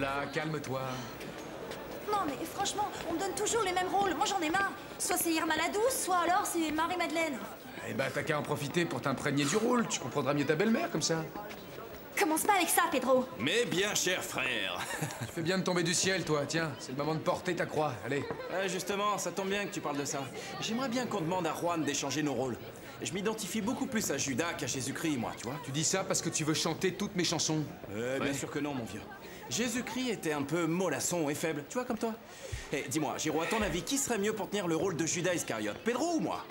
Voilà, calme-toi. Non mais franchement, on me donne toujours les mêmes rôles. Moi j'en ai marre. Soit c'est Irma la douce, soit alors c'est Marie-Madeleine. Eh ben, t'as qu'à en profiter pour t'imprégner du rôle. Tu comprendras mieux ta belle-mère comme ça. Commence pas avec ça, Pedro. Mais bien cher frère. Tu fais bien de tomber du ciel, toi. Tiens, c'est le moment de porter ta croix. Allez. Ouais, justement, ça tombe bien que tu parles de ça. J'aimerais bien qu'on demande à Juan d'échanger nos rôles. Je m'identifie beaucoup plus à Judas qu'à Jésus-Christ, moi, tu vois. Tu dis ça parce que tu veux chanter toutes mes chansons. Bien sûr que non, mon vieux. Jésus-Christ était un peu mollasson et faible, tu vois, comme toi. Et dis-moi, Giro, à ton avis, qui serait mieux pour tenir le rôle de Judas Iscariote, Pedro ou moi?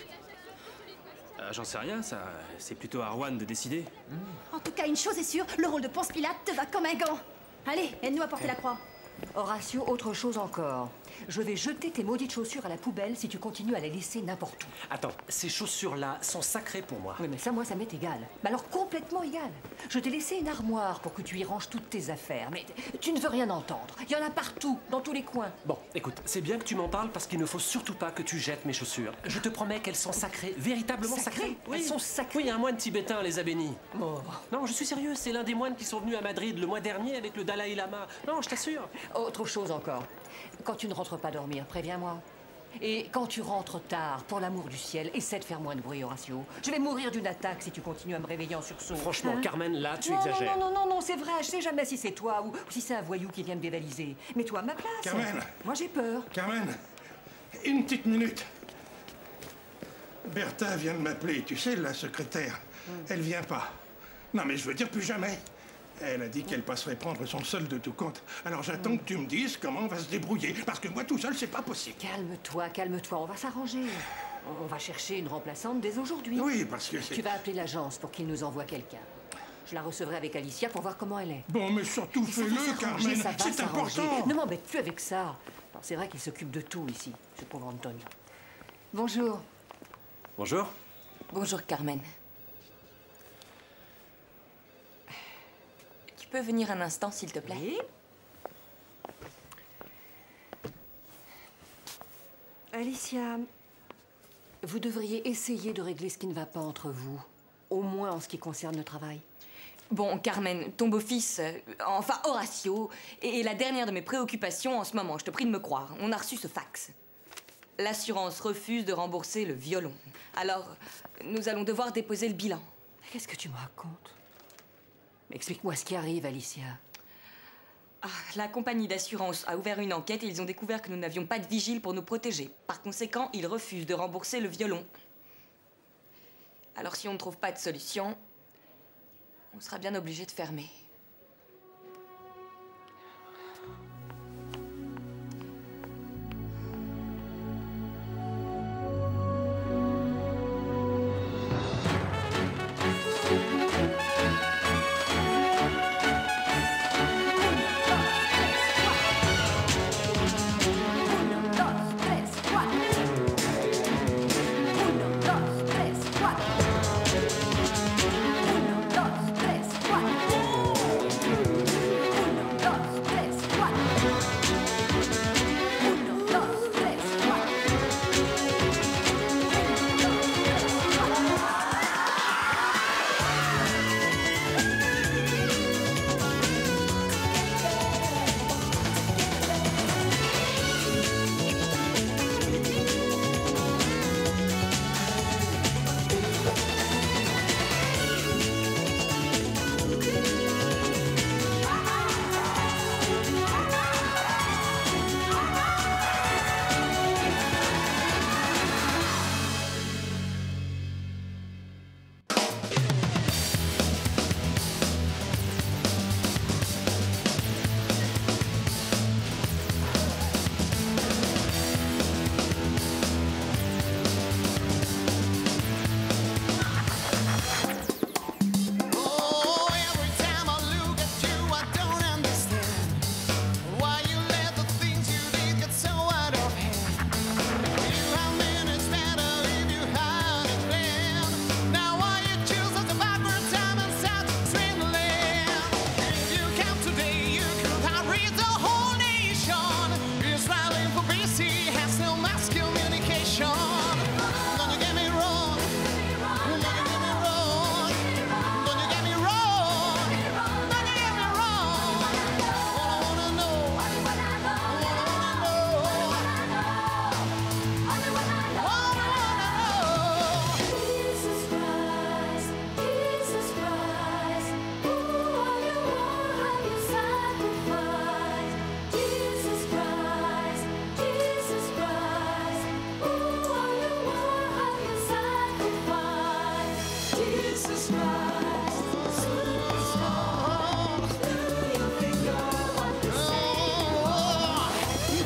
J'en sais rien, ça. C'est plutôt à Juan de décider. En tout cas, une chose est sûre, le rôle de Ponce Pilate te va comme un gant. Allez, aide-nous à porter la croix. Horatio, autre chose encore. Je vais jeter tes maudites chaussures à la poubelle si tu continues à les laisser n'importe où. Attends, ces chaussures-là sont sacrées pour moi. Oui, mais ça, moi, ça m'est égal. Mais alors, complètement égal. Je t'ai laissé une armoire pour que tu y ranges toutes tes affaires. Mais tu ne veux rien entendre. Il y en a partout, dans tous les coins. Bon, écoute, c'est bien que tu m'en parles parce qu'il ne faut surtout pas que tu jettes mes chaussures. Je te promets qu'elles sont sacrées, véritablement sacrées. Oui. Elles sont sacrées. Oui, un moine tibétain les a bénies. Oh. Non, je suis sérieux, c'est l'un des moines qui sont venus à Madrid le mois dernier avec le Dalai Lama. Non, je t'assure. Autre chose encore. Quand tu ne rentres pas dormir, préviens-moi. Et quand tu rentres tard, pour l'amour du ciel, essaie de faire moins de bruit, Horatio. Je vais mourir d'une attaque si tu continues à me réveiller en sursaut. Franchement, Hein? Carmen, là, tu non, exagères. Non, c'est vrai. Je sais jamais si c'est toi ou si c'est un voyou qui vient me dévaliser. Mets-toi à ma place. Carmen! Moi, j'ai peur. Carmen, une petite minute. Bertha vient de m'appeler, tu sais, la secrétaire. Elle vient pas. Non, mais je veux dire plus jamais. Elle a dit qu'elle passerait prendre son solde de tout compte. Alors j'attends que tu me dises comment on va se débrouiller. Parce que moi tout seul, c'est pas possible. Calme-toi, on va s'arranger. On va chercher une remplaçante dès aujourd'hui. Oui, parce que c'est... Tu vas appeler l'agence pour qu'ils nous envoient quelqu'un. Je la recevrai avec Alicia pour voir comment elle est. Bon, mais surtout fais-le, Carmen. C'est important. Ne m'embête plus avec ça. Alors, c'est vrai qu'il s'occupe de tout ici, ce pauvre Antonio. Bonjour. Bonjour. Bonjour, Carmen. Tu peux venir un instant, s'il te plaît? Oui. Alicia, vous devriez essayer de régler ce qui ne va pas entre vous. Au moins en ce qui concerne le travail. Bon, Carmen, ton beau-fils, enfin Horatio, est la dernière de mes préoccupations en ce moment. Je te prie de me croire. On a reçu ce fax. L'assurance refuse de rembourser le violon. Alors, nous allons devoir déposer le bilan. Qu'est-ce que tu me racontes? Explique-moi ce qui arrive, Alicia. Ah, la compagnie d'assurance a ouvert une enquête et ils ont découvert que nous n'avions pas de vigile pour nous protéger. Par conséquent, ils refusent de rembourser le violon. Alors, si on ne trouve pas de solution, on sera bien obligé de fermer.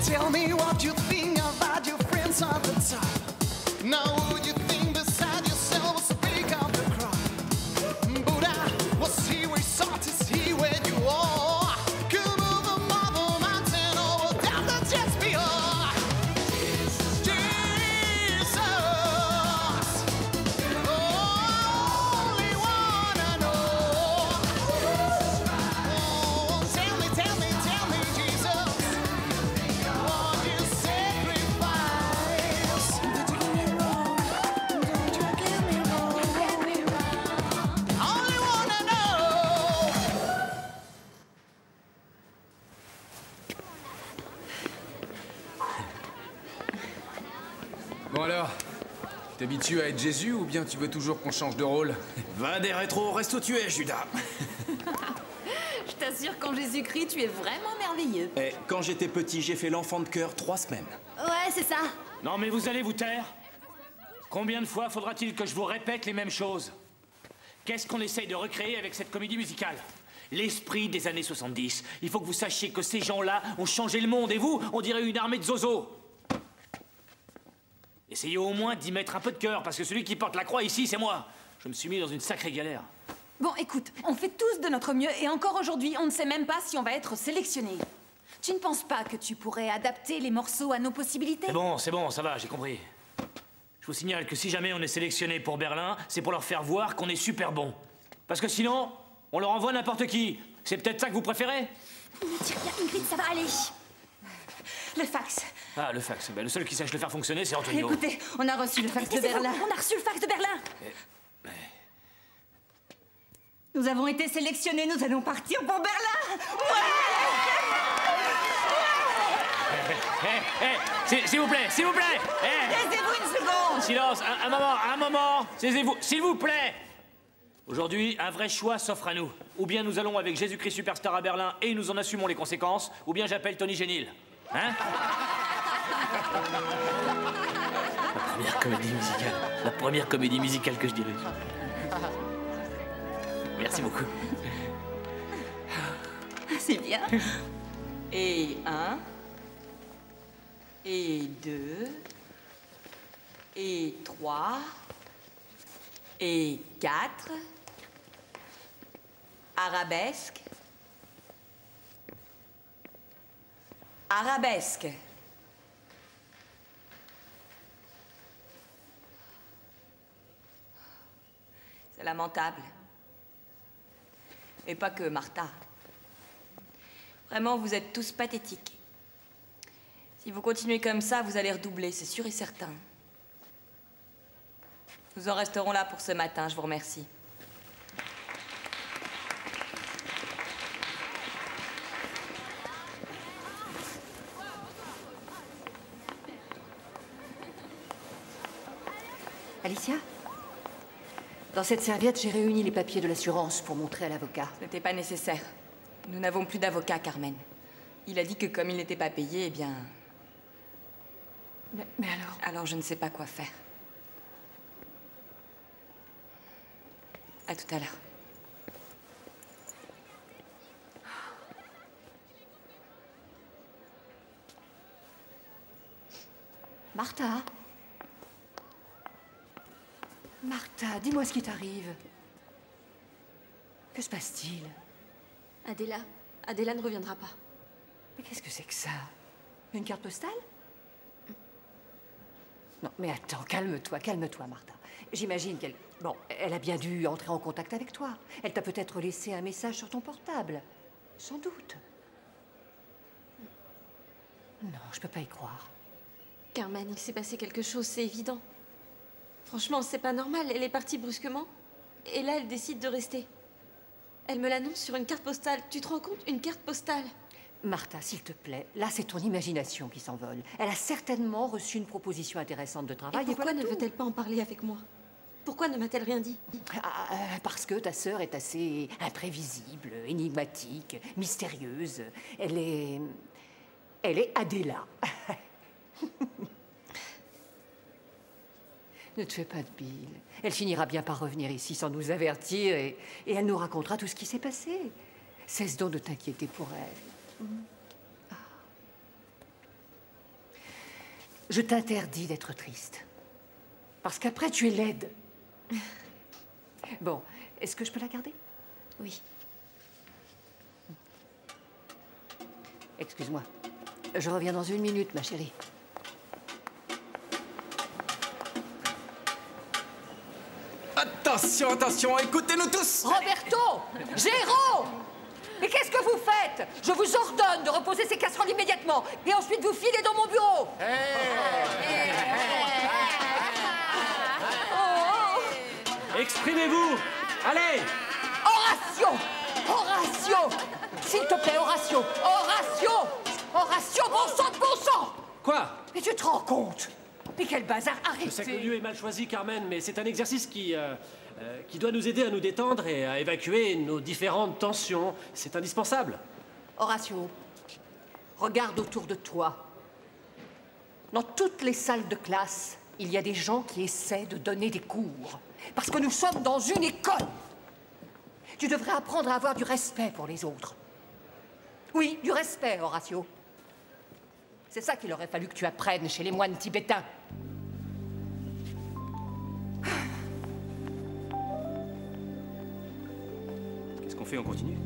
Tell me what you think about your friends at the top. Now would you think beside yourself was the big of the crowd? Buddha was he where he sought to see where you are. Come over Marble Mountain over down the just beyond. Jesus, only wanna know. Oh, tell me, Jesus, what you sacrifice. Don't you get me wrong, don't you get me wrong. Only wanna know. Bon alors, t'es habitué à être Jésus ou bien tu veux toujours qu'on change de rôle? Va des rétros, reste où tu es, Judas. Je t'assure qu'en Jésus-Christ, tu es vraiment merveilleux. Et quand j'étais petit, j'ai fait l'enfant de cœur 3 semaines. Ouais, c'est ça. Non, mais vous allez vous taire? Combien de fois faudra-t-il que je vous répète les mêmes choses? Qu'est-ce qu'on essaye de recréer avec cette comédie musicale? L'esprit des années 70. Il faut que vous sachiez que ces gens-là ont changé le monde, et vous, on dirait une armée de zozos. Essayez au moins d'y mettre un peu de cœur, parce que celui qui porte la croix ici, c'est moi. Je me suis mis dans une sacrée galère. Bon, écoute, on fait tous de notre mieux et encore aujourd'hui, on ne sait même pas si on va être sélectionné. Tu ne penses pas que tu pourrais adapter les morceaux à nos possibilités? C'est bon, ça va, j'ai compris. Je vous signale que si jamais on est sélectionné pour Berlin, c'est pour leur faire voir qu'on est super bon. Parce que sinon, on leur envoie n'importe qui. C'est peut-être ça que vous préférez? Ne dis rien, Ingrid, ça va aller. Le fax. Ah, le fax. Ben, le seul qui sache le faire fonctionner, c'est Antonio. Écoutez, on a reçu le fax de Berlin. On a reçu le fax de Berlin. Nous avons été sélectionnés, nous allons partir pour Berlin. S'il vous plaît, s'il vous plaît. Taisez-vous une seconde. Silence, un moment. Taisez-vous, s'il vous plaît. Aujourd'hui, un vrai choix s'offre à nous. Ou bien nous allons avec Jésus-Christ Superstar à Berlin et nous en assumons les conséquences, ou bien j'appelle Tony Génil. Hein? La première comédie musicale que je dirige. Merci beaucoup. C'est bien. Et 1. Et 2. Et 3. Et 4. Arabesque. Arabesque. C'est lamentable. Et pas que Martha. Vraiment, vous êtes tous pathétiques. Si vous continuez comme ça, vous allez redoubler, c'est sûr et certain. Nous en resterons là pour ce matin, je vous remercie. Alicia? Dans cette serviette, j'ai réuni les papiers de l'assurance pour montrer à l'avocat. Ce n'était pas nécessaire. Nous n'avons plus d'avocat, Carmen. Il a dit que comme il n'était pas payé, eh bien... Mais alors? Alors je ne sais pas quoi faire. À tout à l'heure. Martha? Martha, dis-moi ce qui t'arrive. Que se passe-t-il? Adéla ne reviendra pas. Mais qu'est-ce que c'est que ça? Une carte postale? Non, mais attends, calme-toi, Martha. J'imagine qu'elle... Bon, elle a bien dû entrer en contact avec toi. Elle t'a peut-être laissé un message sur ton portable. Sans doute. Non, je peux pas y croire. Carmen, il s'est passé quelque chose, c'est évident. Franchement, c'est pas normal. Elle est partie brusquement. Et là, elle décide de rester. Elle me l'annonce sur une carte postale. Tu te rends compte? Une carte postale. Martha, s'il te plaît, là, c'est ton imagination qui s'envole. Elle a certainement reçu une proposition intéressante de travail. Et pourquoi voilà ne veut-elle pas en parler avec moi? Pourquoi ne m'a-t-elle rien dit? Parce que ta sœur est assez imprévisible, énigmatique, mystérieuse. Elle est Adéla. Ne te fais pas de bile. Elle finira bien par revenir ici sans nous avertir et elle nous racontera tout ce qui s'est passé. Cesse donc de t'inquiéter pour elle. Je t'interdis d'être triste. Parce qu'après, tu es laide. Bon, est-ce que je peux la garder? Oui. Excuse-moi. Je reviens dans 1 minute, ma chérie. Attention, attention, écoutez-nous tous! Roberto! Géraud! Mais qu'est-ce que vous faites? Je vous ordonne de reposer ces casseroles immédiatement et ensuite vous filez dans mon bureau! Exprimez-vous! Allez! Horatio! Horatio! S'il te plaît, Horatio! Horatio! Horatio, bon sang de bon sang! Quoi? Mais tu te rends compte? Mais quel bazar! Je sais que le Arrêtez! lieu est mal choisi, Carmen, mais c'est un exercice qui doit nous aider à nous détendre et à évacuer nos différentes tensions. C'est indispensable. Horatio, regarde autour de toi. Dans toutes les salles de classe, il y a des gens qui essaient de donner des cours. Parce que nous sommes dans une école. Tu devrais apprendre à avoir du respect pour les autres. Oui, du respect, Horatio. C'est ça qu'il aurait fallu que tu apprennes chez les moines tibétains. Qu'est-ce qu'on fait? On continue?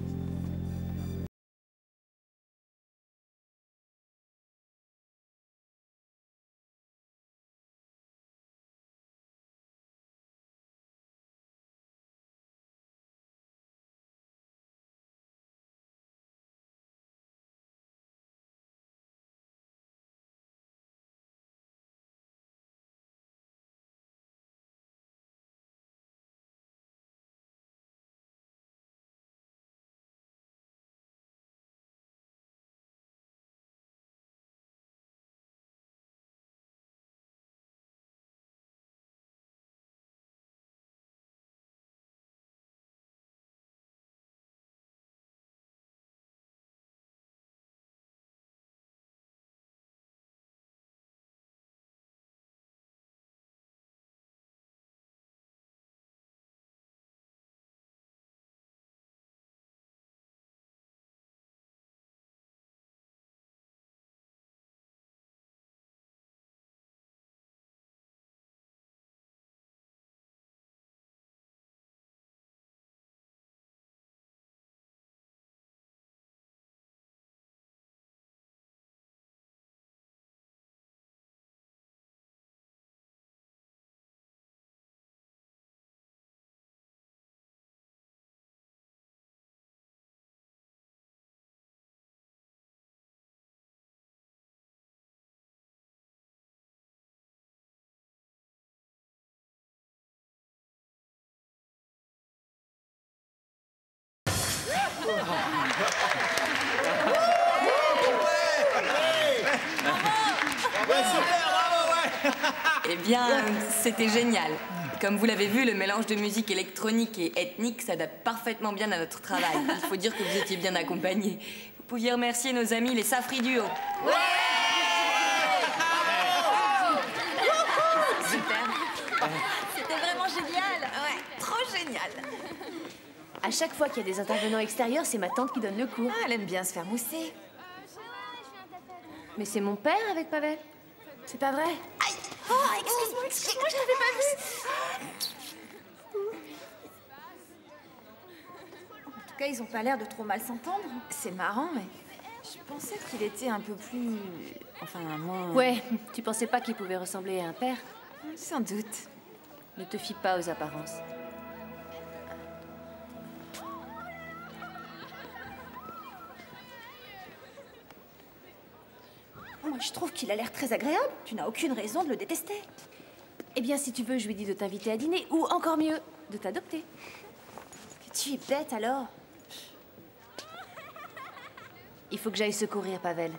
Eh bien, c'était génial. Comme vous l'avez vu, le mélange de musique électronique et ethnique s'adapte parfaitement bien à notre travail. Il faut dire que vous étiez bien accompagnés. Vous pouviez remercier nos amis les Safri Duo. Ouais! Super. C'était vraiment génial. Ouais, trop génial. À chaque fois qu'il y a des intervenants extérieurs, c'est ma tante qui donne le cours. Ah, elle aime bien se faire mousser. Mais c'est mon père avec Pavel. C'est pas vrai? Aïe! Oh, excuse-moi, je t'avais pas vu. En tout cas, ils ont pas l'air de trop mal s'entendre. C'est marrant, mais je pensais qu'il était un peu plus... Enfin, moins... Ouais, tu pensais pas qu'il pouvait ressembler à un père? Sans doute. Ne te fie pas aux apparences. Moi, je trouve qu'il a l'air très agréable. Tu n'as aucune raison de le détester. Eh bien, si tu veux, je lui dis de t'inviter à dîner, ou encore mieux, de t'adopter. Tu es bête, alors. Il faut que j'aille secourir Pavel.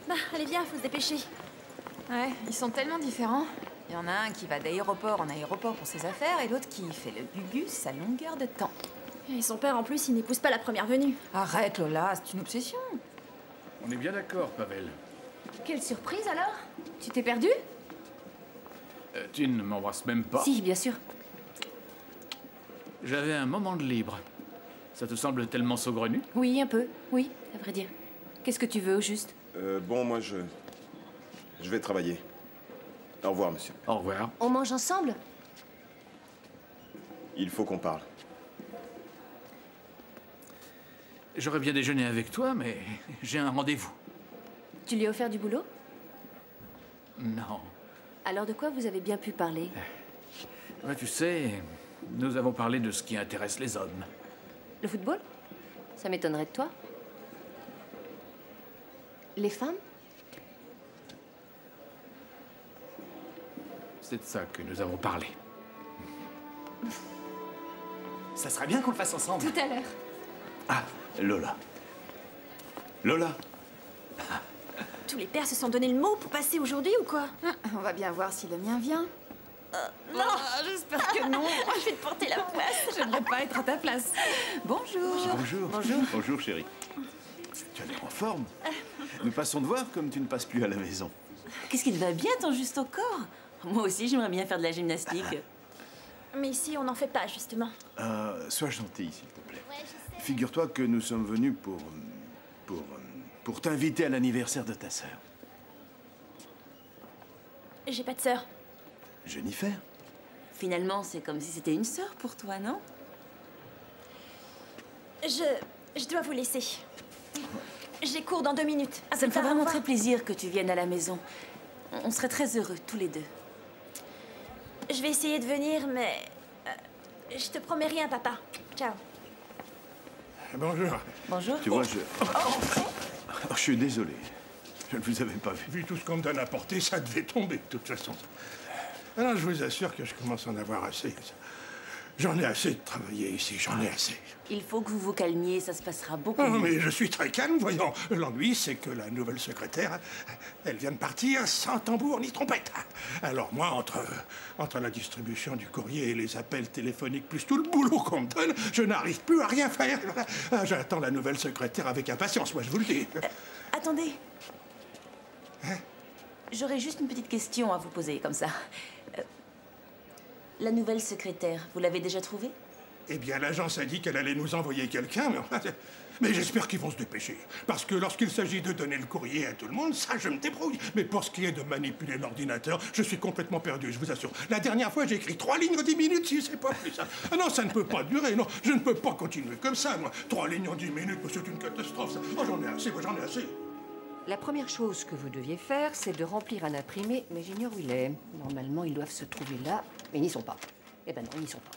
Bah, allez, viens, faut se dépêcher. Ouais, ils sont tellement différents. Il y en a un qui va d'aéroport en aéroport pour ses affaires, et l'autre qui fait le gugus à longueur de temps. Et son père, en plus, il n'épouse pas la première venue. Arrête, Lola, c'est une obsession. On est bien d'accord, Pavel. Quelle surprise, alors? Tu t'es perdu? Tu ne m'embrasses même pas? Si, bien sûr. J'avais un moment de libre. Ça te semble tellement saugrenu? Oui, un peu. Oui, à vrai dire. Qu'est-ce que tu veux, au juste? Bon, moi, Je vais travailler. Au revoir, monsieur. Au revoir. On mange ensemble? Il faut qu'on parle. J'aurais bien déjeuné avec toi, mais j'ai un rendez-vous. Tu lui as offert du boulot? Non. Alors de quoi vous avez bien pu parler? Ouais, tu sais, nous avons parlé de ce qui intéresse les hommes. Le football? Ça m'étonnerait de toi. Les femmes? C'est de ça que nous avons parlé. Ça serait bien qu'on le fasse ensemble. Tout à l'heure. Ah, Lola. Lola. Tous les pères se sont donné le mot pour passer aujourd'hui ou quoi? On va bien voir si le mien vient. Non, j'espère que non. Je vais te porter la place. J'aimerais pas être à ta place. Bonjour. Bonjour. Bonjour. Bonjour, chérie. Tu as l'air en forme. Nous passons te voir comme tu ne passes plus à la maison. Qu'est-ce qu'il va bien, ton juste au corps? Moi aussi, j'aimerais bien faire de la gymnastique. Mais ici, on n'en fait pas, justement. Sois gentil, s'il te plaît. Figure-toi que nous sommes venus pour t'inviter à l'anniversaire de ta sœur. J'ai pas de sœur. Jennifer. Finalement, c'est comme si c'était une sœur pour toi, non? Je dois vous laisser. J'ai cours dans 2 minutes. Ça me fait vraiment très plaisir que tu viennes à la maison. On serait très heureux, tous les deux. Je vais essayer de venir, mais... je te promets rien, papa. Ciao. Bonjour. Bonjour. Tu vois, je suis désolé. Je ne vous avais pas vu. Vu tout ce qu'on me donne à porter, ça devait tomber de toute façon. Alors, je vous assure que je commence à en avoir assez. J'en ai assez de travailler ici, j'en ai assez. Il faut que vous vous calmiez, ça se passera beaucoup Oh, mieux. mais je suis très calme, voyons. L'ennui, c'est que la nouvelle secrétaire, elle vient de partir sans tambour ni trompette. Alors moi, entre la distribution du courrier et les appels téléphoniques, plus tout le boulot qu'on me donne, je n'arrive plus à rien faire. J'attends la nouvelle secrétaire avec impatience, moi, je vous le dis. Attendez. Hein? J'aurais juste une petite question à vous poser, comme ça. La nouvelle secrétaire, vous l'avez déjà trouvée? Eh bien, l'agence a dit qu'elle allait nous envoyer quelqu'un, mais j'espère qu'ils vont se dépêcher. Parce que lorsqu'il s'agit de donner le courrier à tout le monde, ça, je me débrouille. Mais pour ce qui est de manipuler l'ordinateur, je suis complètement perdu, je vous assure. La dernière fois, j'ai écrit 3 lignes en 10 minutes, si c'est pas plus. Ah non, ça ne peut pas durer, non. Je ne peux pas continuer comme ça, moi. 3 lignes en 10 minutes, c'est une catastrophe, ça. Oh, j'en ai assez, moi, j'en ai assez. La première chose que vous deviez faire, c'est de remplir un imprimé, mais j'ignore où il est. Normalement, ils doivent se trouver là, mais ils n'y sont pas. Eh ben non, ils n'y sont pas.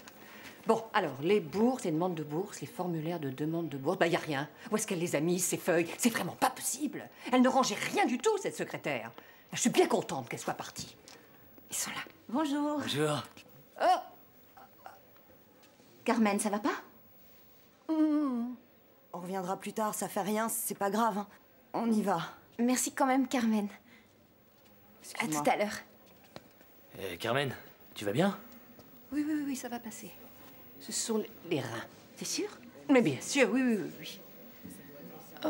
Bon, alors, les bourses, les demandes de bourse, les formulaires de demande de bourse, il y a rien. Où est-ce qu'elle les a mis, ces feuilles? C'est vraiment pas possible. Elle ne rangeait rien du tout, cette secrétaire. Je suis bien contente qu'elle soit partie. Ils sont là. Bonjour. Bonjour. Oh! Carmen, ça va pas? On reviendra plus tard, ça fait rien, c'est pas grave. Hein. On y va. Merci quand même, Carmen. À Excuse-moi. tout à l'heure. Carmen, tu vas bien? Oui, ça va passer. Ce sont les reins. T'es sûr? Mais bien sûr, oui. Oh.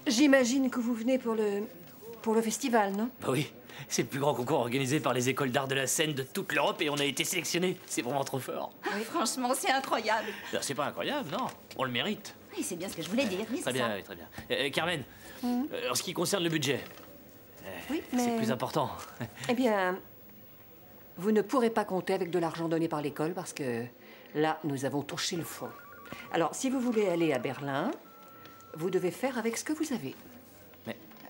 J'imagine que vous venez pour le festival, non? Bah oui, c'est le plus grand concours organisé par les écoles d'art de la scène de toute l'Europe et on a été sélectionnés. C'est vraiment trop fort. Oui, franchement, c'est incroyable. Non, c'est pas incroyable, non. On le mérite. Oui, c'est bien ce que je voulais dire. Oui, Très c'est bien, ça. oui, très bien. Carmen, en ce qui concerne le budget, Oui, c'est mais... le plus important. Eh bien, vous ne pourrez pas compter avec de l'argent donné par l'école parce que là, nous avons touché le fond. Alors, si vous voulez aller à Berlin, vous devez faire avec ce que vous avez.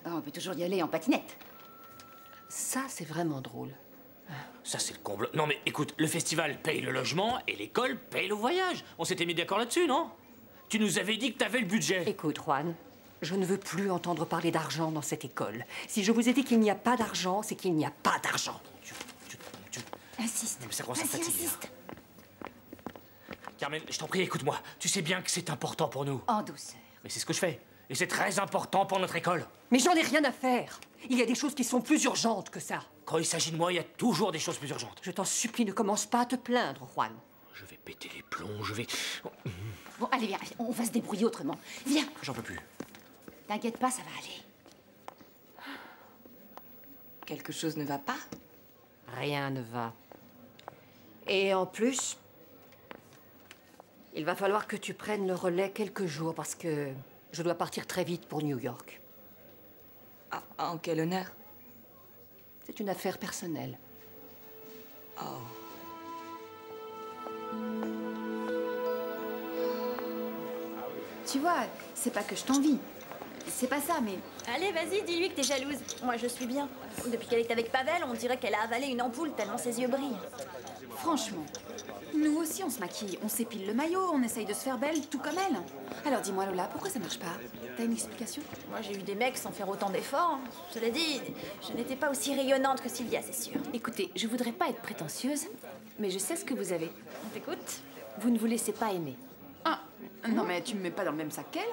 On peut toujours y aller en patinette. Ça, c'est vraiment drôle. Ça, c'est le comble. Non, mais écoute, le festival paye le logement et l'école paye le voyage. On s'était mis d'accord là-dessus, non? Tu nous avais dit que t'avais le budget. Écoute, Juan, je ne veux plus entendre parler d'argent dans cette école. Si je vous ai dit qu'il n'y a pas d'argent, c'est qu'il n'y a pas d'argent. Insiste. Mais ça commence à me Vas-y, fatiguer. insiste. Carmen, je t'en prie, écoute-moi. Tu sais bien que c'est important pour nous. En douceur. Mais c'est ce que je fais. Et c'est très important pour notre école. Mais j'en ai rien à faire. Il y a des choses qui sont plus urgentes que ça. Quand il s'agit de moi, il y a toujours des choses plus urgentes. Je t'en supplie, ne commence pas à te plaindre, Juan. Je vais péter les plombs, je vais... Bon, allez, viens, on va se débrouiller autrement. Viens. J'en peux plus. T'inquiète pas, ça va aller. Quelque chose ne va pas? Rien ne va. Et en plus, il va falloir que tu prennes le relais quelques jours parce que je dois partir très vite pour New York. Ah, en quel honneur? C'est une affaire personnelle. Oh. Tu vois, c'est pas que je t'envie. C'est pas ça, mais... Allez, vas-y, dis-lui que t'es jalouse. Moi, je suis bien. Depuis qu'elle est avec Pavel, on dirait qu'elle a avalé une ampoule tellement ses yeux brillent. Franchement, nous aussi on se maquille, on s'épile le maillot, on essaye de se faire belle, tout comme elle. Alors dis-moi Lola, pourquoi ça marche pas? T'as une explication? Moi, j'ai eu des mecs sans faire autant d'efforts. Cela dit, je n'étais pas aussi rayonnante que Sylvia, c'est sûr. Écoutez, je voudrais pas être prétentieuse, mais je sais ce que vous avez. On t'écoute? Vous ne vous laissez pas aimer. Ah, non mais tu me mets pas dans le même sac qu'elle.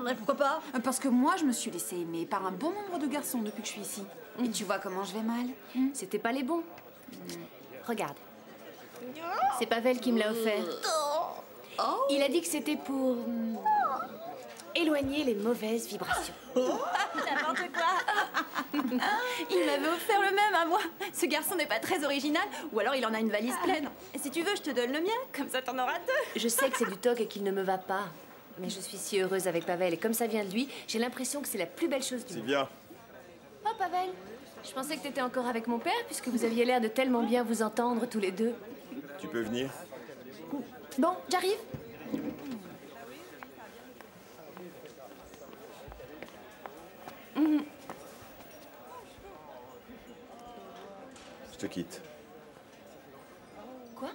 Mais pourquoi pas? Parce que moi, je me suis laissée aimer par un bon nombre de garçons depuis que je suis ici. Et tu vois comment je vais mal? C'était pas les bons. Regarde. C'est Pavel qui me l'a offert. Il a dit que c'était pour éloigner les mauvaises vibrations. N'importe quoi. Il m'avait offert le même à moi. Ce garçon n'est pas très original, ou alors il en a une valise pleine. Et si tu veux, je te donne le mien, comme ça t'en auras deux. Je sais que c'est du toc et qu'il ne me va pas. Mais je suis si heureuse avec Pavel et comme ça vient de lui, j'ai l'impression que c'est la plus belle chose du monde. Sylvia. Oh Pavel, je pensais que t'étais encore avec mon père puisque vous aviez l'air de tellement bien vous entendre tous les deux. Tu peux venir? Bon, j'arrive. Je te quitte. Quoi?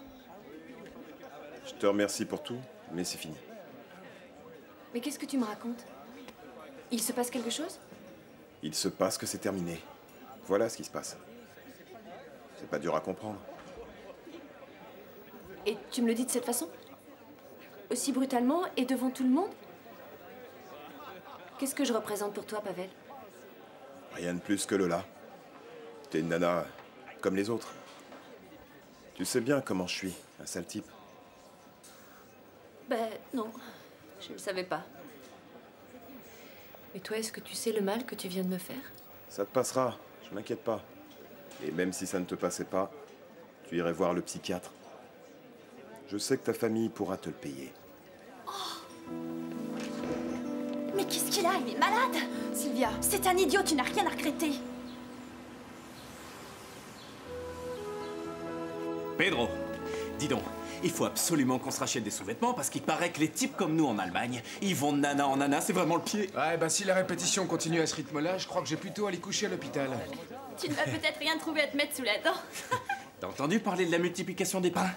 Je te remercie pour tout, mais c'est fini. Mais qu'est-ce que tu me racontes? Il se passe quelque chose? Il se passe que c'est terminé. Voilà ce qui se passe. C'est pas dur à comprendre. Et tu me le dis de cette façon? Aussi brutalement et devant tout le monde? Qu'est-ce que je représente pour toi, Pavel? Rien de plus que Lola. T'es une nana comme les autres. Tu sais bien comment je suis, un sale type. Ben non, je ne savais pas. Mais toi, est-ce que tu sais le mal que tu viens de me faire? Ça te passera, je m'inquiète pas. Et même si ça ne te passait pas, tu irais voir le psychiatre. Je sais que ta famille pourra te le payer. Mais qu'est-ce qu'il a? Il est malade! Sylvia, c'est un idiot, tu n'as rien à regretter. Pedro, dis donc, il faut absolument qu'on se rachète des sous-vêtements parce qu'il paraît que les types comme nous en Allemagne, ils vont de nana en nana, c'est vraiment le pied. Ouais, bah si la répétition continue à ce rythme-là, je crois que j'ai plutôt aller coucher à l'hôpital. Tu ne vas peut-être rien trouver à te mettre sous la dent. T'as entendu parler de la multiplication des pains?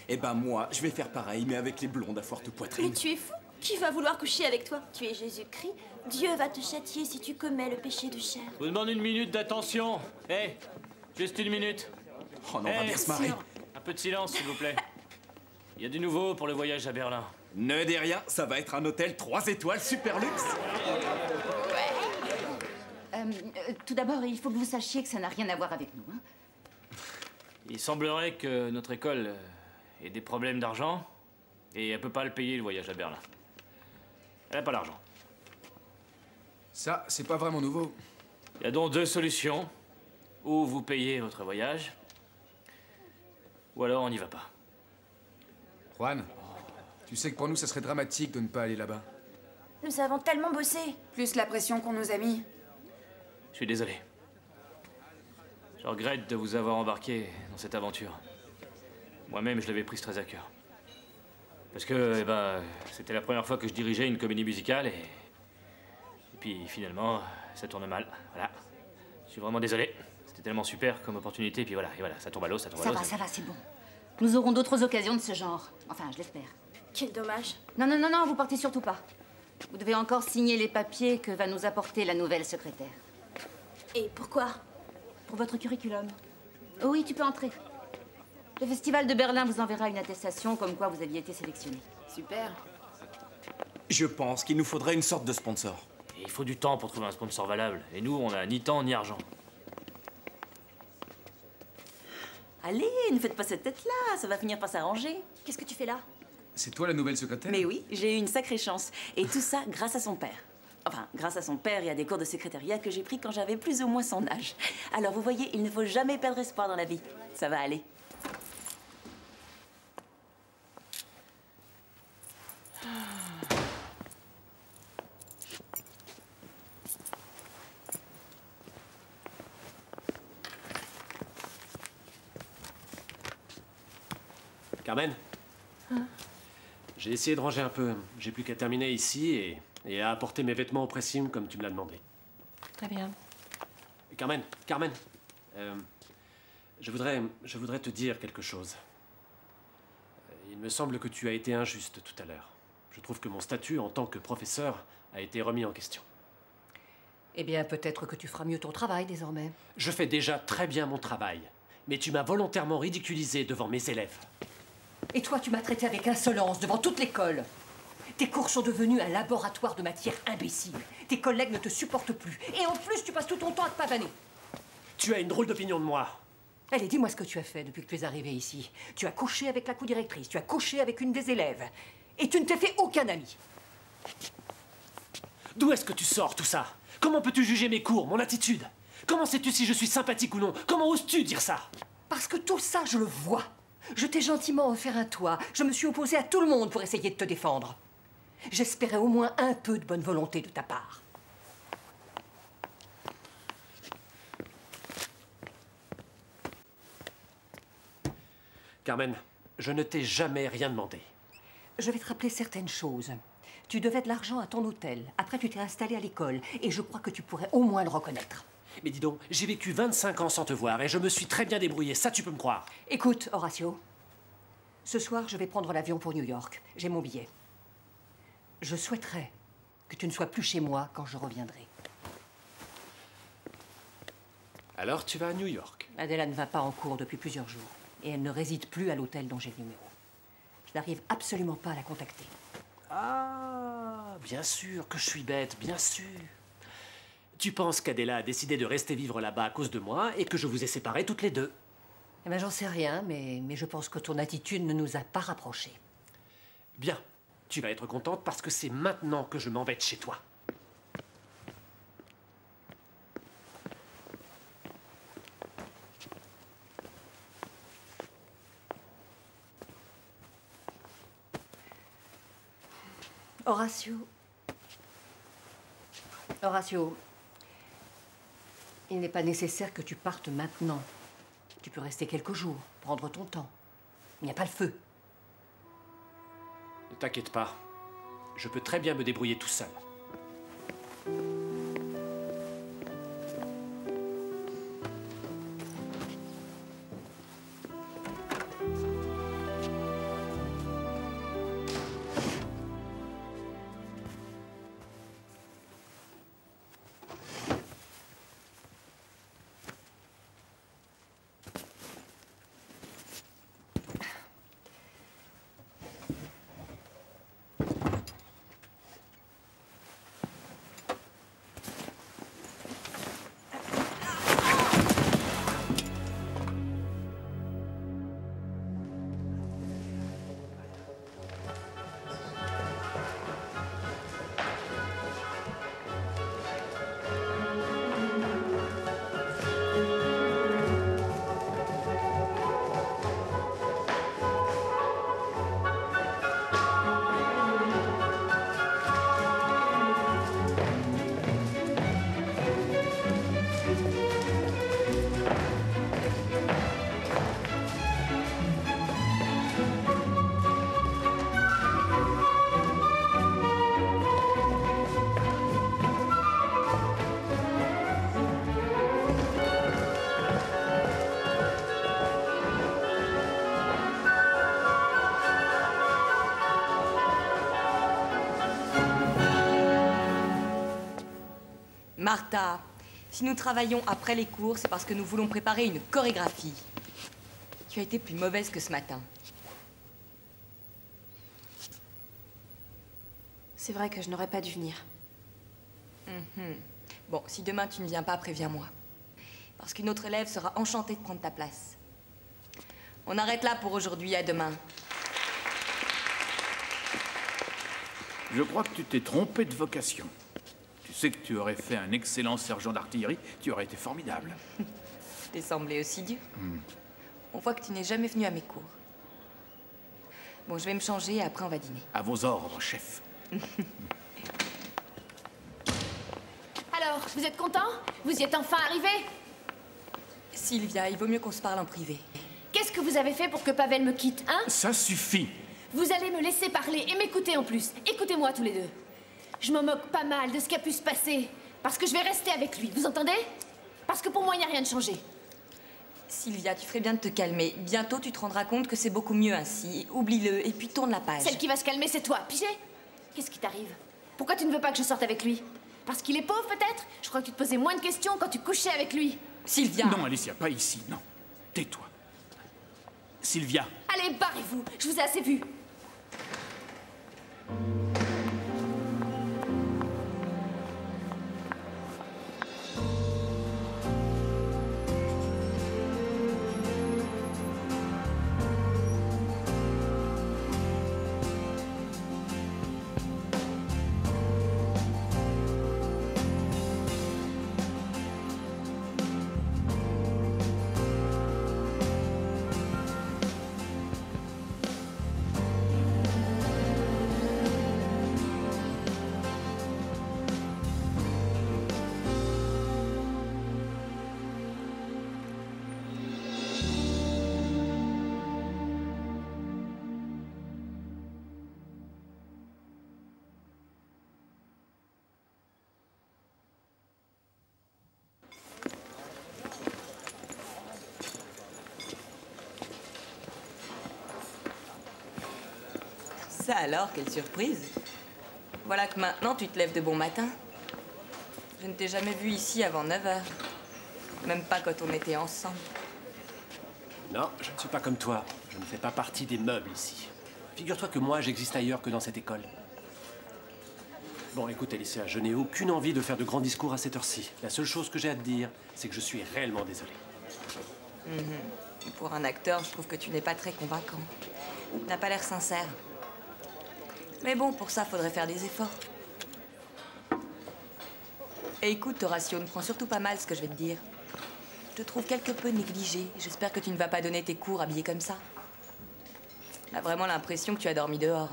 Eh ben moi, je vais faire pareil, mais avec les blondes à forte poitrine. Mais tu es fou. Qui va vouloir coucher avec toi? Tu es Jésus-Christ. Dieu va te châtier si tu commets le péché de chair. Je vous demande une minute d'attention. Hé, juste une minute. Oh non, on va bien se marrer. Un peu de silence, s'il vous plaît. Il y a du nouveau pour le voyage à Berlin. Ne dis rien, ça va être un hôtel 3 étoiles super luxe. Tout d'abord, il faut que vous sachiez que ça n'a rien à voir avec nous. Hein. Il semblerait que notre école ait des problèmes d'argent et elle peut pas le payer le voyage à Berlin. Elle n'a pas l'argent. Ça, c'est pas vraiment nouveau. Il y a donc deux solutions. Ou vous payez votre voyage, ou alors on n'y va pas. Juan, tu sais que pour nous, ça serait dramatique de ne pas aller là-bas. Nous avons tellement bossé. Plus la pression qu'on nous a mis. Je suis désolé. Je regrette de vous avoir embarqué dans cette aventure. Moi-même, je l'avais prise très à cœur. Parce que, c'était la première fois que je dirigeais une comédie musicale et puis finalement, ça tourne mal. Voilà. Je suis vraiment désolé. C'était tellement super comme opportunité, puis voilà, et voilà, ça tombe à l'eau, ça tombe à l'eau. Ça va, c'est bon. Nous aurons d'autres occasions de ce genre. Enfin, je l'espère. Quel dommage. Non, vous partez surtout pas. Vous devez encore signer les papiers que va nous apporter la nouvelle secrétaire. Et pourquoi? Pour votre curriculum. Oui, tu peux entrer. Le Festival de Berlin vous enverra une attestation comme quoi vous aviez été sélectionné. Super. Je pense qu'il nous faudrait une sorte de sponsor. Et il faut du temps pour trouver un sponsor valable. Et nous, on n'a ni temps ni argent. Allez, ne faites pas cette tête-là, ça va finir par s'arranger. Qu'est-ce que tu fais là? C'est toi la nouvelle secrétaire? Mais oui, j'ai eu une sacrée chance. Et tout ça grâce à son père. Enfin, grâce à son père et à des cours de secrétariat que j'ai pris quand j'avais plus ou moins son âge. Alors vous voyez, il ne faut jamais perdre espoir dans la vie. Ça va aller. Carmen? J'ai essayé de ranger un peu. J'ai plus qu'à terminer ici et à apporter mes vêtements au pressing comme tu me l'as demandé. Très bien. Carmen, je voudrais te dire quelque chose. Il me semble que tu as été injuste tout à l'heure. Je trouve que mon statut en tant que professeur a été remis en question. Eh bien, peut-être que tu feras mieux ton travail désormais. Je fais déjà très bien mon travail, mais tu m'as volontairement ridiculisé devant mes élèves. Et toi, tu m'as traité avec insolence devant toute l'école. Tes cours sont devenus un laboratoire de matière imbécile. Tes collègues ne te supportent plus. Et en plus, tu passes tout ton temps à te pavaner. Tu as une drôle d'opinion de moi. Allez, dis-moi ce que tu as fait depuis que tu es arrivé ici. Tu as couché avec la co-directrice, tu as couché avec une des élèves. Et tu ne t'es fait aucun ami. D'où est-ce que tu sors tout ça? Comment peux-tu juger mes cours, mon attitude? Comment sais-tu si je suis sympathique ou non? Comment oses-tu dire ça? Parce que tout ça, je le vois. Je t'ai gentiment offert un toit. Je me suis opposée à tout le monde pour essayer de te défendre. J'espérais au moins un peu de bonne volonté de ta part. Carmen, je ne t'ai jamais rien demandé. Je vais te rappeler certaines choses. Tu devais de l'argent à ton hôtel. Après, tu t'es installé à l'école. Et je crois que tu pourrais au moins le reconnaître. Mais dis donc, j'ai vécu 25 ans sans te voir et je me suis très bien débrouillé. Ça, tu peux me croire. Écoute, Horatio. Ce soir, je vais prendre l'avion pour New York. J'ai mon billet. Je souhaiterais que tu ne sois plus chez moi quand je reviendrai. Alors, tu vas à New York? Adela ne va pas en cours depuis plusieurs jours. Et elle ne réside plus à l'hôtel dont j'ai le numéro. Je n'arrive absolument pas à la contacter. Ah, bien sûr que je suis bête, bien sûr. Tu penses qu'Adela a décidé de rester vivre là-bas à cause de moi et que je vous ai séparés toutes les deux? Eh bien, j'en sais rien, mais je pense que ton attitude ne nous a pas rapprochés. Bien. Tu vas être contente parce que c'est maintenant que je m'embête chez toi. Horatio, il n'est pas nécessaire que tu partes maintenant. Tu peux rester quelques jours, prendre ton temps. Il n'y a pas le feu. Ne t'inquiète pas. Je peux très bien me débrouiller tout seul. Martha, si nous travaillons après les cours, c'est parce que nous voulons préparer une chorégraphie. Tu as été plus mauvaise que ce matin. C'est vrai que je n'aurais pas dû venir. Bon, si demain tu ne viens pas, préviens-moi. Parce qu'une autre élève sera enchantée de prendre ta place. On arrête là pour aujourd'hui, à demain. Je crois que tu t'es trompé de vocation. Tu sais que tu aurais fait un excellent sergent d'artillerie, tu aurais été formidable. T'es semblé aussi dur. On voit que tu n'es jamais venu à mes cours. Bon, je vais me changer et après on va dîner. À vos ordres, chef. Alors, vous êtes content? Vous y êtes enfin arrivé? Sylvia, il vaut mieux qu'on se parle en privé. Qu'est-ce que que vous avez fait pour que Pavel me quitte, hein? Ça suffit. Vous allez me laisser parler et m'écouter en plus. Écoutez-moi tous les deux. Je m'en moque pas mal de ce qui a pu se passer. Parce que je vais rester avec lui, vous entendez? Parce que pour moi, il n'y a rien de changé. Sylvia, tu ferais bien de te calmer. Bientôt, tu te rendras compte que c'est beaucoup mieux ainsi. Oublie-le et puis tourne la page. Celle qui va se calmer, c'est toi, pigé? Qu'est-ce qui t'arrive? Pourquoi tu ne veux pas que je sorte avec lui? Parce qu'il est pauvre, peut-être? Je crois que tu te posais moins de questions quand tu couchais avec lui. Sylvia! Non, Alicia, pas ici, non. Tais-toi. Sylvia. Allez, barrez-vous, je vous ai assez vu. Ça alors, quelle surprise. Voilà que maintenant tu te lèves de bon matin. Je ne t'ai jamais vu ici avant 9 h. Même pas quand on était ensemble. Non, je ne suis pas comme toi. Je ne fais pas partie des meubles ici. Figure-toi que moi, j'existe ailleurs que dans cette école. Bon, écoute, Alicia, je n'ai aucune envie de faire de grands discours à cette heure-ci. La seule chose que j'ai à te dire, c'est que je suis réellement désolé. Et pour un acteur, je trouve que tu n'es pas très convaincant. Tu n'as pas l'air sincère. Mais bon, pour ça, faudrait faire des efforts. Et écoute, Horatio, ne prends surtout pas mal ce que je vais te dire. Je te trouve quelque peu négligé. J'espère que tu ne vas pas donner tes cours habillé comme ça. J'ai vraiment l'impression que tu as dormi dehors.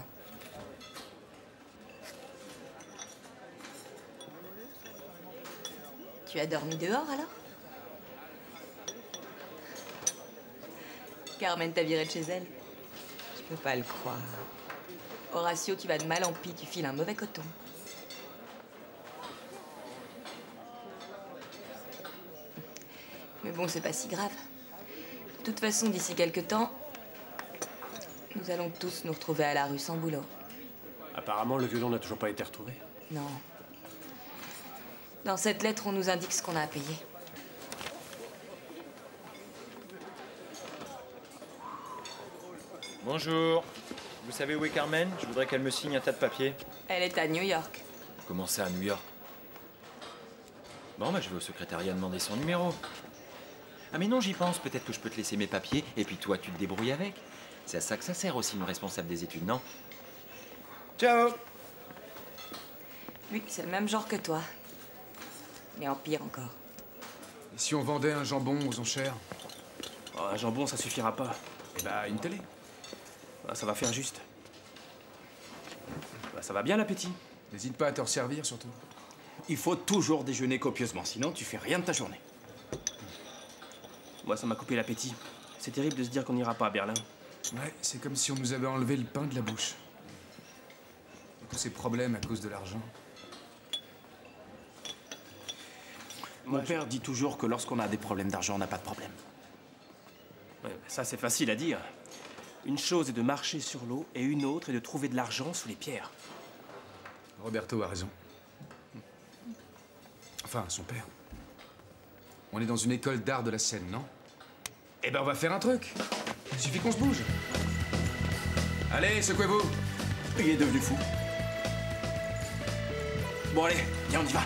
Tu as dormi dehors, alors? Carmen t'a viré de chez elle? Je peux pas le croire. Horatio, tu vas de mal en pis, tu files un mauvais coton. Mais bon, c'est pas si grave. De toute façon, d'ici quelque temps, nous allons tous nous retrouver à la rue sans boulot. Apparemment, le violon n'a toujours pas été retrouvé. Non. Dans cette lettre, on nous indique ce qu'on a à payer. Bonjour. Vous savez où est Carmen? Je voudrais qu'elle me signe un tas de papiers. Elle est à New York. Comment ça, à New York? Bon, bah je vais au secrétariat demander son numéro. Ah mais non, j'y pense. Peut-être que je peux te laisser mes papiers et puis toi, tu te débrouilles avec. C'est à ça que ça sert aussi, une responsable des études, non? Ciao. Lui, c'est le même genre que toi. Mais en pire encore. Et si on vendait un jambon aux enchères? Oh, un jambon, ça suffira pas. Eh bah, une télé. Ah, ça va faire juste. Bah, ça va bien l'appétit. N'hésite pas à te resservir, surtout. Il faut toujours déjeuner copieusement, sinon tu fais rien de ta journée. Moi, ça m'a coupé l'appétit. C'est terrible de se dire qu'on n'ira pas à Berlin. Ouais, c'est comme si on nous avait enlevé le pain de la bouche. Et tous ces problèmes à cause de l'argent. Mon père dit toujours que lorsqu'on a des problèmes d'argent, on n'a pas de problème. Ouais, ça, c'est facile à dire. Une chose est de marcher sur l'eau et une autre est de trouver de l'argent sous les pierres. Roberto a raison. Enfin, son père. On est dans une école d'art de la scène, non? Eh ben, on va faire un truc. Il suffit qu'on se bouge. Allez, secouez-vous. Il est devenu fou. Bon, allez, viens, on y va.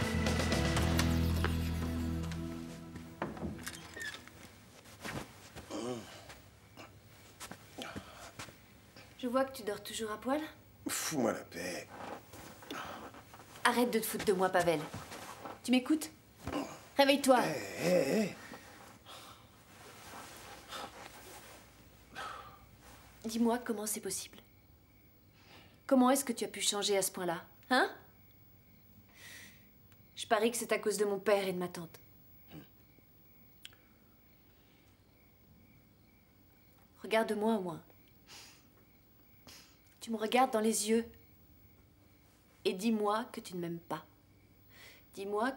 Je vois que tu dors toujours à poil. Fous-moi la paix. Arrête de te foutre de moi, Pavel. Tu m'écoutes? Réveille-toi. Hé. Dis-moi comment c'est possible. Comment est-ce que tu as pu changer à ce point-là, hein? Je parie que c'est à cause de mon père et de ma tante. Regarde-moi au moins. Tu me regardes dans les yeux. Et dis-moi que tu ne m'aimes pas. Dis-moi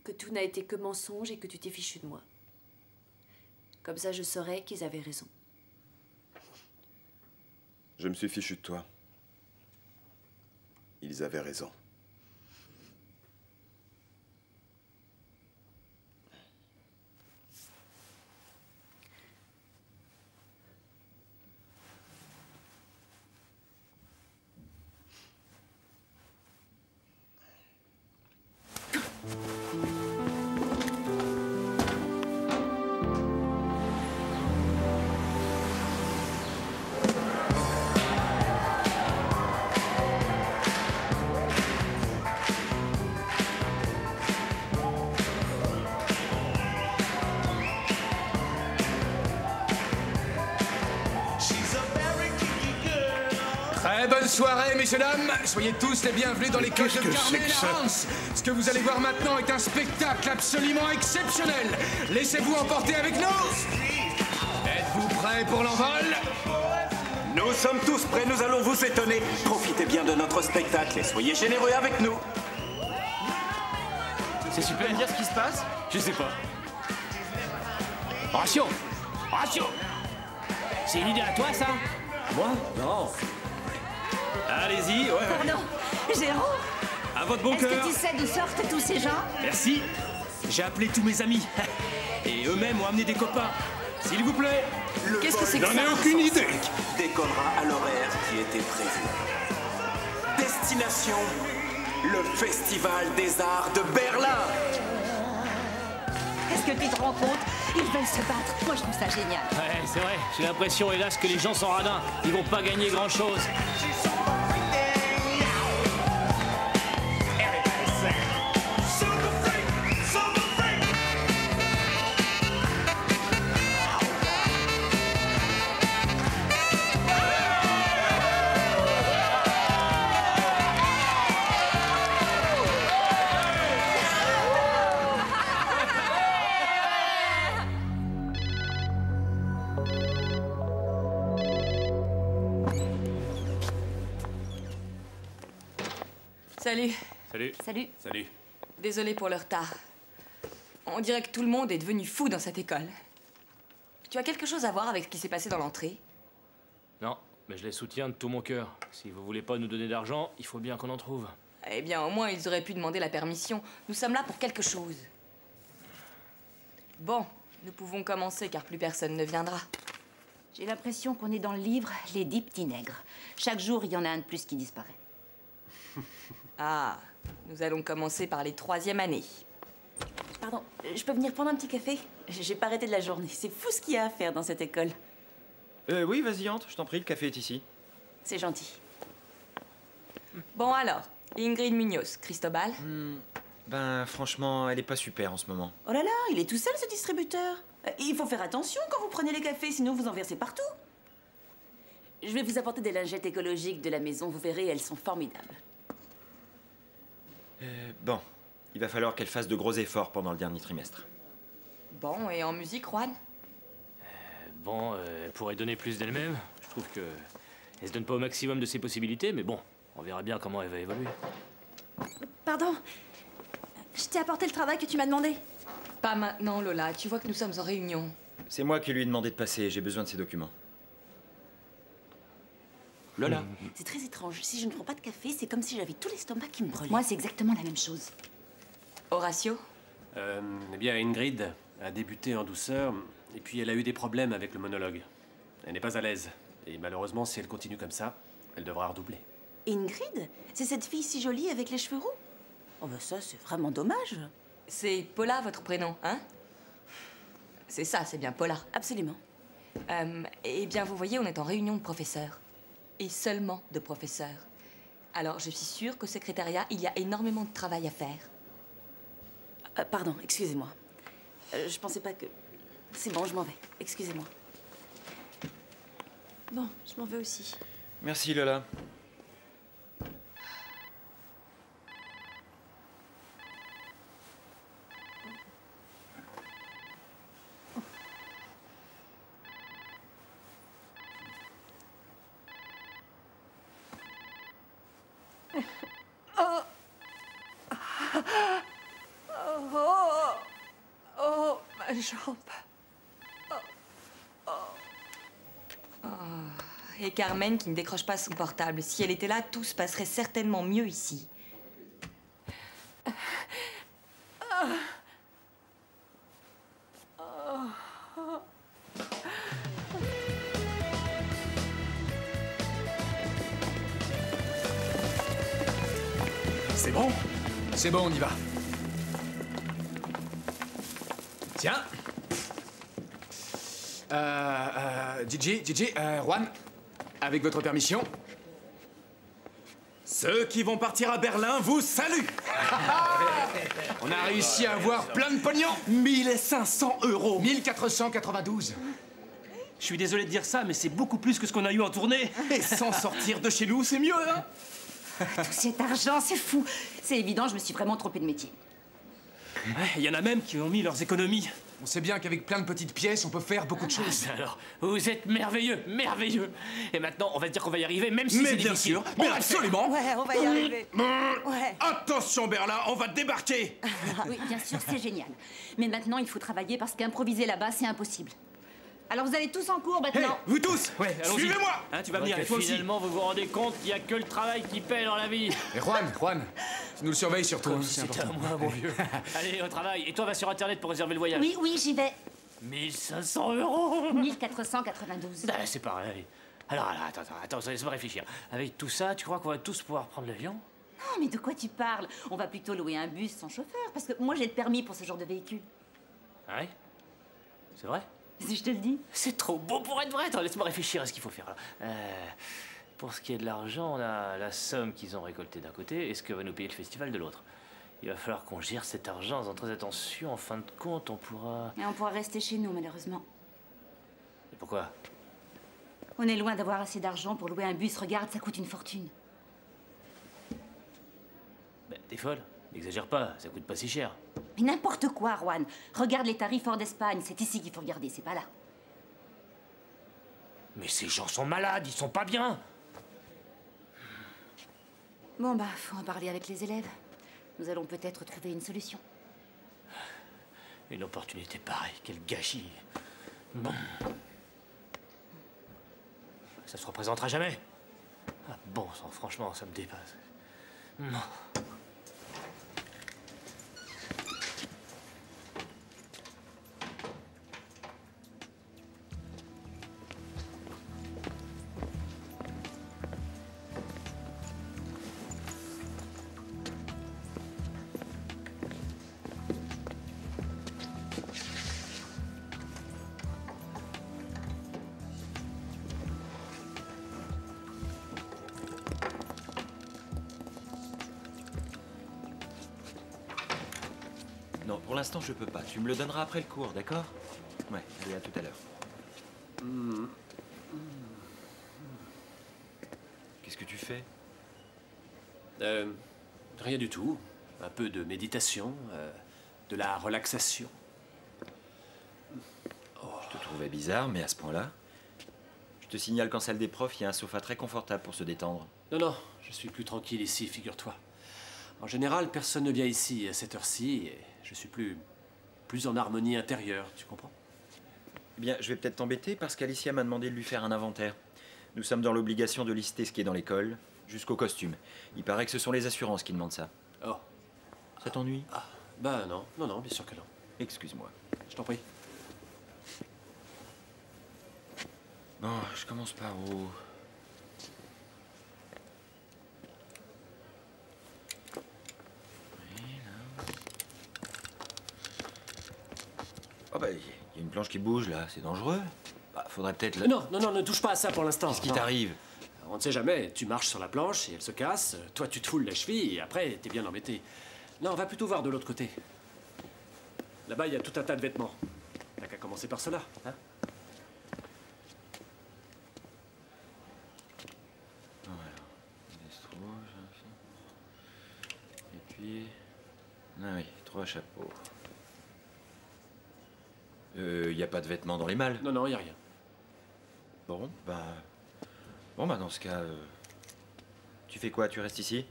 que tout n'a été que mensonge et que tu t'es fichu de moi. Comme ça, je saurais qu'ils avaient raison. Je me suis fichu de toi. Ils avaient raison. Très bonne soirée, messieurs, dames. Soyez tous les bienvenus dans l'école de Qu'est-ce que Carmen c'est que ça? Lawrence. Ce que vous allez voir maintenant est un spectacle absolument exceptionnel. Laissez-vous emporter avec nous. Êtes-vous prêts pour l'envol? Nous sommes tous prêts, nous allons vous étonner. Profitez bien de notre spectacle et soyez généreux avec nous. C'est super. Dire ce qui se passe? Je sais pas. Horatio! Horatio! C'est une idée à toi, ça? Moi? Non. Allez-y, ouais. Pardon, Jérôme? À votre bon Est-ce cœur. que tu sais d'où sortent tous ces gens? Merci. J'ai appelé tous mes amis. Et eux-mêmes ont amené des copains. S'il vous plaît. Qu'est-ce que c'est que ça? J'en ai aucune idée. Décollera à l'horaire qui était prévu. Destination, le Festival des Arts de Berlin. Est-ce que tu te rends compte? Ils veulent se battre. Moi, je trouve ça génial. Ouais, c'est vrai. J'ai l'impression, hélas, que les gens sont radins. Ils vont pas gagner grand-chose. Salut. Salut. Salut. Salut. Désolée pour le retard. On dirait que tout le monde est devenu fou dans cette école. Tu as quelque chose à voir avec ce qui s'est passé dans l'entrée? Non, mais je les soutiens de tout mon cœur. Si vous voulez pas nous donner d'argent, il faut bien qu'on en trouve. Eh bien, au moins, ils auraient pu demander la permission. Nous sommes là pour quelque chose. Bon, nous pouvons commencer car plus personne ne viendra. J'ai l'impression qu'on est dans le livre Les 10 petits nègres. Chaque jour, il y en a un de plus qui disparaît. Ah, nous allons commencer par les 3e années. Pardon, je peux venir prendre un petit café? J'ai pas arrêté de la journée. C'est fou ce qu'il y a à faire dans cette école. Oui, vas-y, entre, je t'en prie, le café est ici. C'est gentil. Bon alors, Ingrid Munoz, Cristobal. Ben, franchement, elle est pas super en ce moment. Oh là là, il est tout seul ce distributeur. Il faut faire attention quand vous prenez les cafés, sinon vous en versez partout. Je vais vous apporter des lingettes écologiques de la maison, vous verrez, elles sont formidables. Bon, il va falloir qu'elle fasse de gros efforts pendant le dernier trimestre. Bon, et en musique, Juan? Bon, elle pourrait donner plus d'elle-même. Je trouve que elle se donne pas au maximum de ses possibilités, mais bon, on verra bien comment elle va évoluer. Pardon. Je t'ai apporté le travail que tu m'as demandé. Pas maintenant, Lola. Tu vois que nous sommes en réunion. C'est moi qui lui ai demandé de passer, j'ai besoin de ses documents. Lola. C'est très étrange. Si je ne prends pas de café, c'est comme si j'avais tout l'estomac qui me brûlait. Moi, c'est exactement la même chose. Horatio? Eh bien, Ingrid a débuté en douceur, et puis elle a eu des problèmes avec le monologue. Elle n'est pas à l'aise. Et malheureusement, si elle continue comme ça, elle devra redoubler. Ingrid? C'est cette fille si jolie avec les cheveux roux? Oh bah ça, c'est vraiment dommage. C'est Paula, votre prénom, hein? C'est ça, c'est bien Paula. Absolument. Eh bien, vous voyez, on est en réunion de professeurs. Et seulement de professeurs. Alors, je suis sûre qu'au secrétariat, il y a énormément de travail à faire. Pardon, excusez-moi. Je pensais pas que... C'est bon, je m'en vais. Excusez-moi. Bon, je m'en vais aussi. Merci, Lola. belle jambe. Oh. Et Carmen qui ne décroche pas son portable. Si elle était là, tout se passerait certainement mieux ici. C'est bon? C'est bon, on y va. Tiens. Gigi, Juan, avec votre permission. Ceux qui vont partir à Berlin vous saluent. On a réussi à avoir plein de pognon. 1500 €. 1492. Je suis désolé de dire ça, mais c'est beaucoup plus que ce qu'on a eu en tournée. Et sans sortir de chez nous, c'est mieux, hein? Tout cet argent, c'est fou. C'est évident, je me suis vraiment trompée de métier. Il y en a même qui ont mis leurs économies. On sait bien qu'avec plein de petites pièces, on peut faire beaucoup de choses. Alors, vous êtes merveilleux, merveilleux. Et maintenant, on va se dire qu'on va y arriver, même si c'est Mais bien difficile. sûr, mais absolument. Ouais, on va y arriver. Ouais. Attention, Berlin, on va débarquer. Oui, bien sûr, c'est génial. Mais maintenant, il faut travailler parce qu'improviser là-bas, c'est impossible. Alors vous allez tous en cours maintenant. Vous tous, Ouais, allons-y. suivez-moi. Hein, tu vas venir, et toi aussi. Finalement, vous vous rendez compte qu'il n'y a que le travail qui paie dans la vie. Et Juan, tu nous le surveilles surtout. Comme hein, si c'est c'était à important. moi, mon vieux. Allez, au travail. Et toi, va sur Internet pour réserver le voyage. Oui, oui, j'y vais. 1500 €. 1492. Ah, c'est pareil. Alors, attends, laisse-moi réfléchir. Avec tout ça, tu crois qu'on va tous pouvoir prendre l'avion? Non, mais de quoi tu parles? On va plutôt louer un bus sans chauffeur, parce que moi j'ai le permis pour ce genre de véhicule. Ah ouais? C'est vrai? Si je te le dis. C'est trop beau pour être vrai. Attends, laisse-moi réfléchir à ce qu'il faut faire. Pour ce qui est de l'argent, on a la somme qu'ils ont récoltée d'un côté et ce que va nous payer le festival de l'autre. Il va falloir qu'on gère cet argent en faisant très attention. En fin de compte, on pourra... Et on pourra rester chez nous, malheureusement. Et pourquoi? On est loin d'avoir assez d'argent pour louer un bus. Regarde, ça coûte une fortune. Ben, t'es folle. N'exagère pas, ça coûte pas si cher. Mais n'importe quoi, Juan. Regarde les tarifs hors d'Espagne. C'est ici qu'il faut regarder, c'est pas là. Mais ces gens sont malades, ils sont pas bien. Bon, bah, faut en parler avec les élèves. Nous allons peut-être trouver une solution. Une opportunité pareille, quel gâchis. Bon. Ça se représentera jamais. Ah, bon sang, franchement, ça me dépasse. Non. Non, pour l'instant, je peux pas. Tu me le donneras après le cours, d'accord? Ouais, allez, à tout à l'heure. Qu'est-ce que tu fais? Rien du tout. Un peu de méditation, de la relaxation. Je te trouvais bizarre, mais à ce point-là. Je te signale qu'en salle des profs, il y a un sofa très confortable pour se détendre. Non, je suis plus tranquille ici, figure-toi. En général, personne ne vient ici à cette heure-ci et je suis plus en harmonie intérieure, tu comprends? Eh bien, je vais peut-être t'embêter parce qu'Alicia m'a demandé de lui faire un inventaire. Nous sommes dans l'obligation de lister ce qui est dans l'école, jusqu'au costume. Il paraît que ce sont les assurances qui demandent ça. Oh. Ça t'ennuie? Bah non, bien sûr que non. Excuse-moi. Je t'en prie. Bon, je commence par où? Oh bah, il y a une planche qui bouge là, c'est dangereux. Bah, faudrait peut-être... Non, ne touche pas à ça pour l'instant. Qu'est-ce qui Non. t'arrive? On ne sait jamais, tu marches sur la planche et elle se casse, toi tu te foules la cheville et après t'es bien embêté. Non, on va plutôt voir de l'autre côté. Là-bas, il y a tout un tas de vêtements. T'as qu'à commencer par cela, hein? Et puis... Ah oui, 3 chapeaux. Y a pas de vêtements dans les malles? Non, y a rien. Bon, bah dans ce cas... Tu fais quoi? Tu restes ici?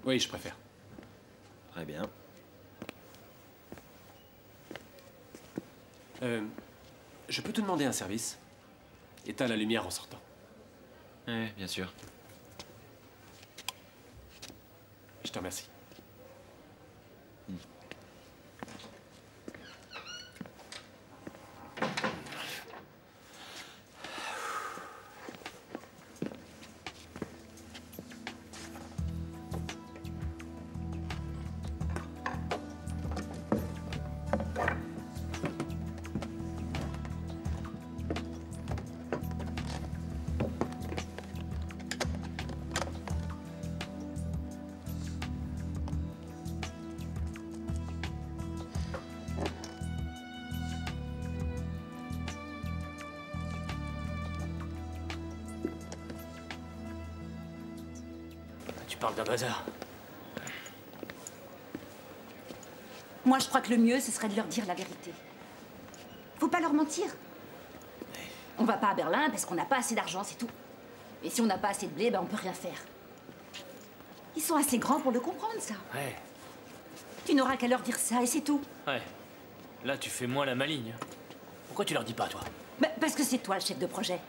Oui, je préfère. Très bien. Je peux te demander un service? Éteins la lumière en sortant. Oui, bien sûr. Je te remercie. Tu parles d'un bazar. Moi, je crois que le mieux, ce serait de leur dire la vérité. Faut pas leur mentir. On va pas à Berlin parce qu'on n'a pas assez d'argent, c'est tout. Et si on n'a pas assez de blé, ben on peut rien faire. Ils sont assez grands pour le comprendre, ça. Ouais, Tu n'auras qu'à leur dire ça et c'est tout. ouais. Là, tu fais moins la maligne. Pourquoi tu leur dis pas, toi? Ben, parce que c'est toi le chef de projet.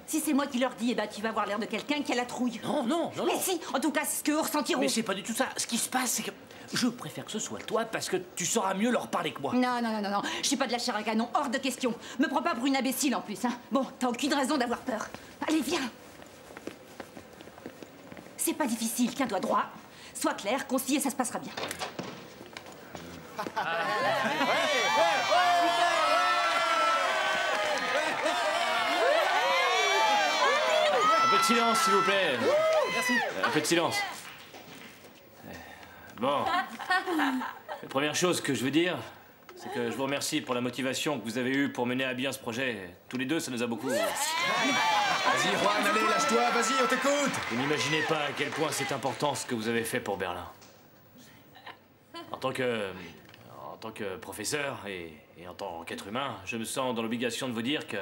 Si c'est moi qui leur dis, eh ben tu vas avoir l'air de quelqu'un qui a la trouille. Non, non, non. Mais si, en tout cas, c'est ce qu'eux ressentiront. Mais c'est pas du tout ça. Ce qui se passe, c'est que je préfère que ce soit toi parce que tu sauras mieux leur parler que moi. Non, non, non, non, non. Je suis pas de la chair à canon, hors de question. Me prends pas pour une imbécile en plus, hein. Bon, t'as aucune raison d'avoir peur. Allez, viens. C'est pas difficile, tiens-toi droit. Sois clair, concis et ça se passera bien. Un peu de silence, s'il vous plaît. Merci. Un peu de silence. Bon. La première chose que je veux dire, c'est que je vous remercie pour la motivation que vous avez eue pour mener à bien ce projet. Tous les deux, ça nous a beaucoup... Vas-y, Juan, allez, lâche-toi, vas-y, on t'écoute. Vous n'imaginez pas à quel point c'est important ce que vous avez fait pour Berlin. En tant que professeur et en tant qu'être humain, je me sens dans l'obligation de vous dire que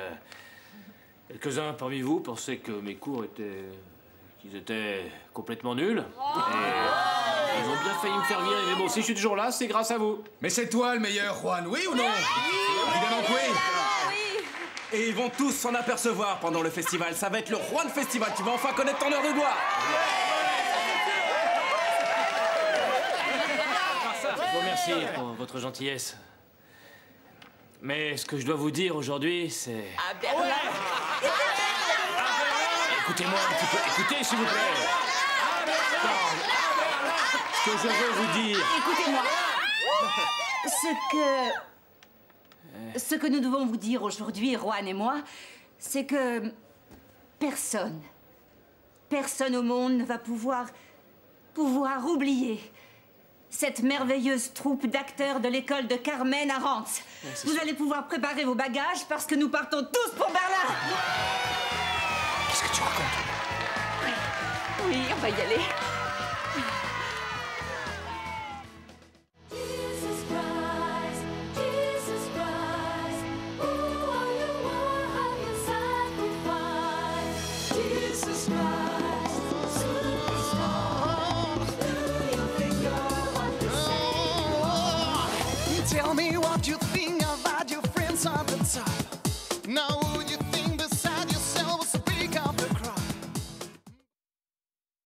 quelques-uns parmi vous pensaient que mes cours étaient complètement nuls. Et ils ont bien failli me faire virer, mais bon, si je suis toujours là, c'est grâce à vous. Mais c'est toi le meilleur, Juan, oui ou non? Évidemment que oui. Et ils vont tous s'en apercevoir pendant le festival. Ça va être le Juan Festival. Tu vas enfin connaître ton heure de gloire. Je vous remercie pour votre gentillesse. Mais ce que je dois vous dire aujourd'hui, c'est... À Berlin. Écoutez-moi un petit peu. Écoutez, s'il vous plaît. Ce que je veux vous dire... Écoutez-moi. Ce que nous devons vous dire aujourd'hui, Juan et moi, c'est que personne au monde ne va pouvoir oublier cette merveilleuse troupe d'acteurs de l'école de Carmen à Rantz. Vous allez pouvoir préparer vos bagages parce que nous partons tous pour Berlin. Qu'est-ce que tu racontes? Oui, on va y aller. Tell me what you think about your friends on the top.